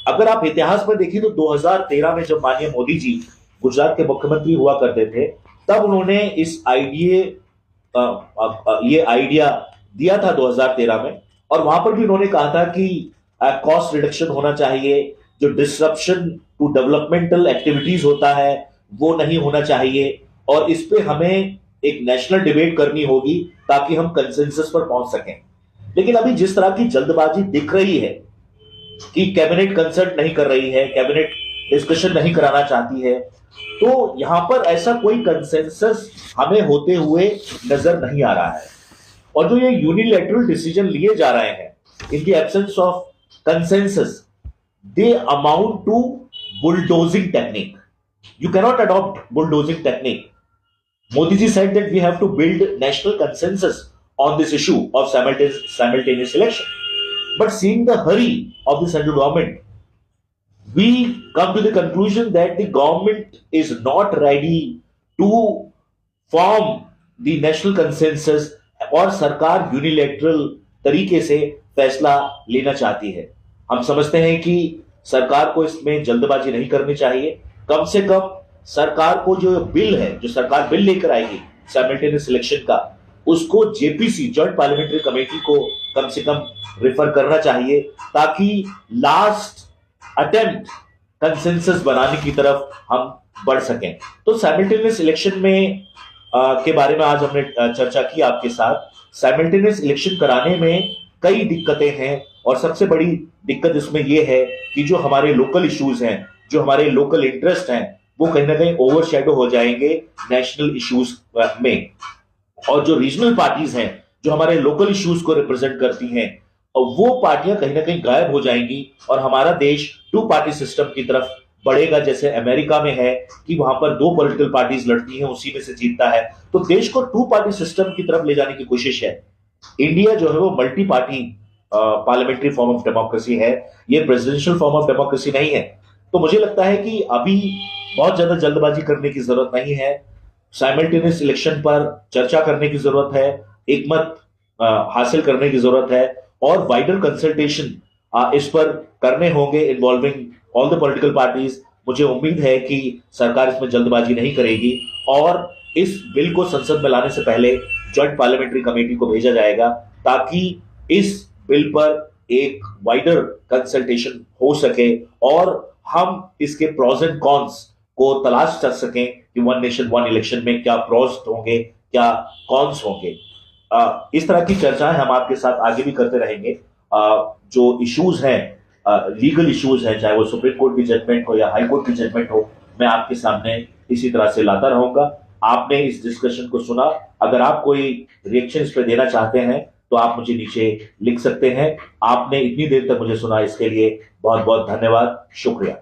अगर आप इतिहास में देखें तो 2013 में जब माननीय मोदी जी गुजरात के मुख्यमंत्री हुआ करते थे, तब उन्होंने इस ये आइडिया दिया था 2013 में। और वहां पर भी उन्होंने कहा था कि कॉस्ट रिडक्शन होना चाहिए, जो डिसरप्शन टू डेवलपमेंटल एक्टिविटीज होता है वो नहीं होना चाहिए, और इस पे हमें एक नेशनल डिबेट करनी होगी ताकि हम कंसेंसस पर पहुंच सकें। लेकिन अभी जिस तरह की जल्दबाजी दिख रही है कि कैबिनेट कंसल्ट नहीं कर रही है, कैबिनेट डिस्कशन नहीं कराना चाहती है, तो यहां पर ऐसा कोई कंसेंसस हमें होते हुए नजर नहीं आ रहा है। और जो ये यूनिलैटरल डिसीजन लिए जा रहे हैं in the absence of consensus, they amount to bulldozing technique. You cannot adopt bulldozing technique. Modi ji said that we have to build national consensus on this issue of simultaneous election. But seeing the hurry of the central government, we come to the conclusion that the government is not ready to form the national consensus, और सरकार unilateral तरीके से फैसला लेना चाहती है। हम समझते हैं कि सरकार को इसमें जल्दबाजी नहीं करनी चाहिए। कम से कम सरकार को जो बिल है, जो सरकार बिल लेकर आएगी साइमल्टेनियस इलेक्शन का, उसको जेपीसी, जॉइंट पार्लियामेंट्री कमेटी को कम से कम रेफर करना चाहिए, ताकि लास्ट अटेम्प्ट कंसेंसस बनाने की तरफ हम बढ़ सकें। तो साइमल्टेनियस इलेक्शन में के बारे में आज हमने चर्चा की आपके साथ। साइमल्टेनियस इलेक्शन कराने में कई दिक्कतें हैं, और सबसे बड़ी दिक्कत इसमें यह है कि जो हमारे लोकल इश्यूज हैं, जो हमारे लोकल इंटरेस्ट हैं, वो कहीं ना कहीं ओवरशैडो हो जाएंगे नेशनल इश्यूज में। और जो रीजनल पार्टीज हैं, जो हमारे लोकल इश्यूज को रिप्रेजेंट करती हैं, और वो पार्टियां कहीं ना कहीं गायब हो जाएंगी, और हमारा देश टू पार्टी सिस्टम की तरफ बढ़ेगा, जैसे अमेरिका में है कि वहां पर दो पॉलिटिकल पार्टीज लड़ती हैं, उसी में से जीतता है। तो देश को टू पार्टी सिस्टम की तरफ ले जाने की कोशिश है। इंडिया जो है वो multi party parliamentary form of democracy है, ये प्रेसिडेंशियल फॉर्म ऑफ डेमोक्रेसी नहीं है। तो मुझे लगता है कि अभी बहुत ज्यादा जल्दबाजी करने की जरूरत नहीं है। साइमल्टेनियस इलेक्शन पर चर्चा करने की जरूरत है, एक मत हासिल करने की जरूरत है, और वाइडर कंसल्टेशन इस पर करने होंगे involving all the political parties. मुझे उम्मीद है कि सरकार इसमें जल्दबाजी नहीं करेगी, और इस बिल को संसद में लाने से पहले जॉइंट पार्लियामेंट्री कमेटी को भेजा जाएगा, ताकि इस बिल पर एक वाइडर कंसल्टेशन हो सके, और हम इसके प्रोज एंड कॉन्स को तलाश कर सकें कि वन नेशन वन इलेक्शन में क्या प्रोज होंगे, क्या कॉन्स होंगे। इस तरह की चर्चाएं हम आपके साथ आगे भी करते रहेंगे। जो इश्यूज हैं, लीगल इश्यूज हैं, चाहे वो सुप्रीम कोर्ट की जजमेंट हो या हाई कोर्ट की जजमेंट हो, मैं आपके सामने इसी तरह से लाता रहूंगा। आपने इस डिस्कशन को सुना, अगर आप कोई रिएक्शन इस पर देना चाहते हैं तो आप मुझे नीचे लिख सकते हैं। आपने इतनी देर तक मुझे सुना, इसके लिए बहुत बहुत धन्यवाद, शुक्रिया।